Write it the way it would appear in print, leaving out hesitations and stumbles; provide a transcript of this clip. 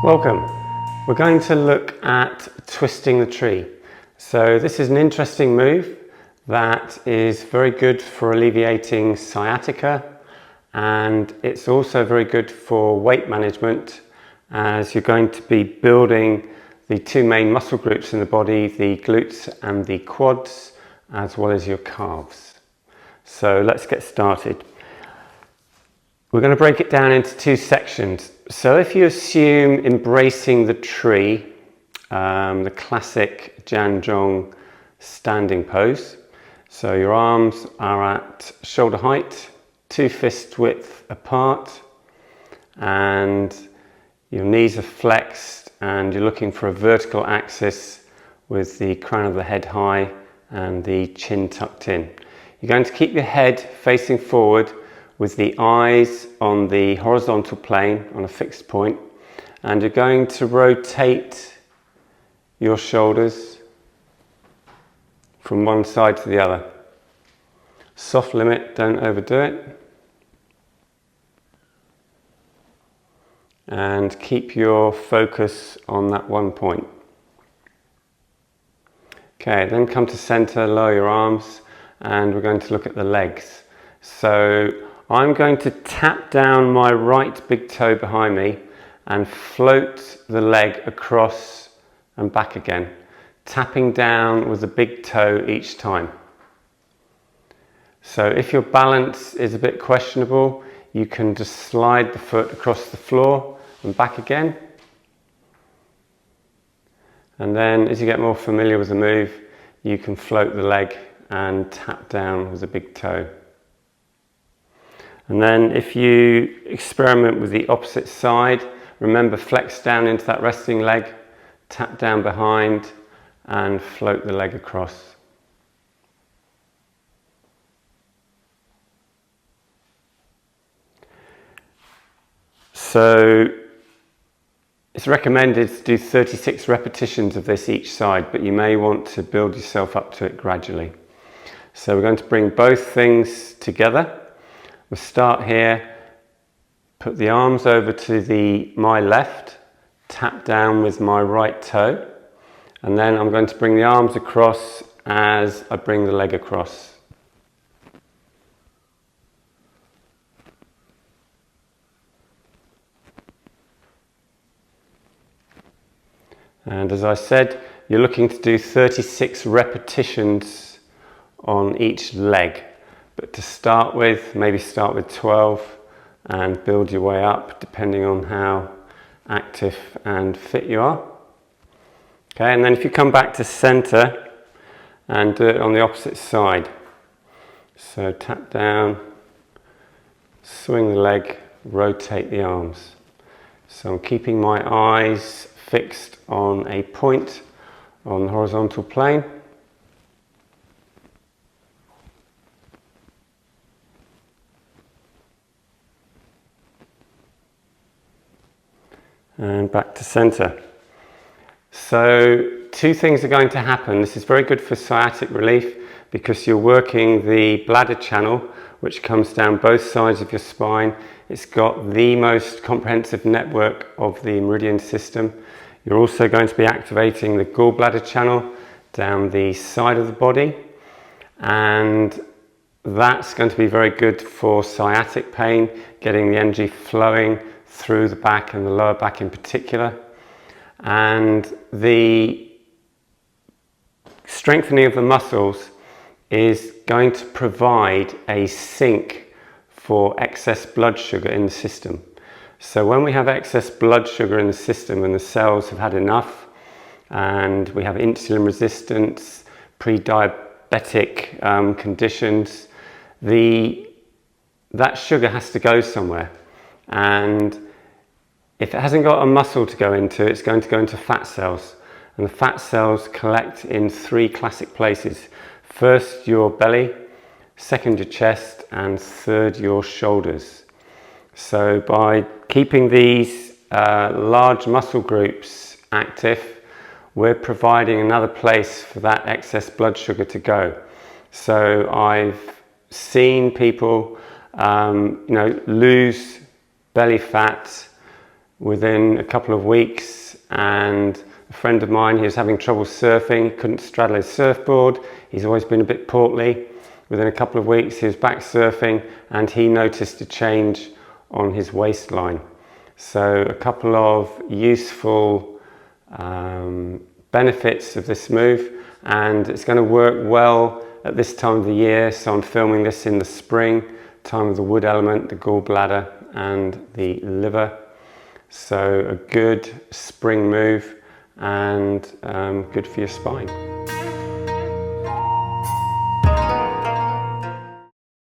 Welcome. We're going to look at twisting the tree. So this is an interesting move that is very good for alleviating sciatica, and it's also very good for weight management, as you're going to be building the two main muscle groups in the body, the glutes and the quads, as well as your calves. So let's get started. We're going to break it down into two sections. So if you assume embracing the tree, the classic Janjong standing pose, so your arms are at shoulder height, 2 fist width apart, and your knees are flexed, and you're looking for a vertical axis with the crown of the head high and the chin tucked in. You're going to keep your head facing forward with the eyes on the horizontal plane on a fixed point, and you're going to rotate your shoulders from one side to the other. Soft limit, don't overdo it. And keep your focus on that one point. Okay, then come to center, lower your arms, and we're going to look at the legs. So I'm going to tap down my right big toe behind me and float the leg across and back again, tapping down with the big toe each time. So if your balance is a bit questionable, you can just slide the foot across the floor and back again. And then as you get more familiar with the move, you can float the leg and tap down with the big toe. And then if you experiment with the opposite side, remember, flex down into that resting leg, tap down behind and float the leg across. So it's recommended to do 36 repetitions of this each side, but you may want to build yourself up to it gradually. So we're going to bring both things together. We'll start here, put the arms over to my left, tap down with my right toe, and then I'm going to bring the arms across as I bring the leg across. And as I said, you're looking to do 36 repetitions on each leg. But to start with, maybe start with 12 and build your way up depending on how active and fit you are. Okay, and then if you come back to center and do it on the opposite side. So tap down, swing the leg, rotate the arms. So I'm keeping my eyes fixed on a point on the horizontal plane. And back to center. So two things are going to happen. This is very good for sciatic relief because you're working the bladder channel, which comes down both sides of your spine. It's got the most comprehensive network of the meridian system. You're also going to be activating the gallbladder channel down the side of the body, and that's going to be very good for sciatic pain, getting the energy flowing through the back and the lower back in particular. And the strengthening of the muscles is going to provide a sink for excess blood sugar in the system. So when we have excess blood sugar in the system and the cells have had enough, and we have insulin resistance, pre-diabetic conditions, that sugar has to go somewhere. And if it hasn't got a muscle to go into, it's going to go into fat cells. And the fat cells collect in 3 classic places. First, your belly, second, your chest, and third, your shoulders. So by keeping these large muscle groups active, we're providing another place for that excess blood sugar to go. So I've seen people lose belly fat within a couple of weeks, and a friend of mine, he was having trouble surfing, couldn't straddle his surfboard. He's always been a bit portly. Within a couple of weeks he was back surfing and he noticed a change on his waistline. So a couple of useful benefits of this move, and it's going to work well at this time of the year. So I'm filming this in the spring, time of the wood element, the gallbladder and the liver. So a good spring move and good for your spine.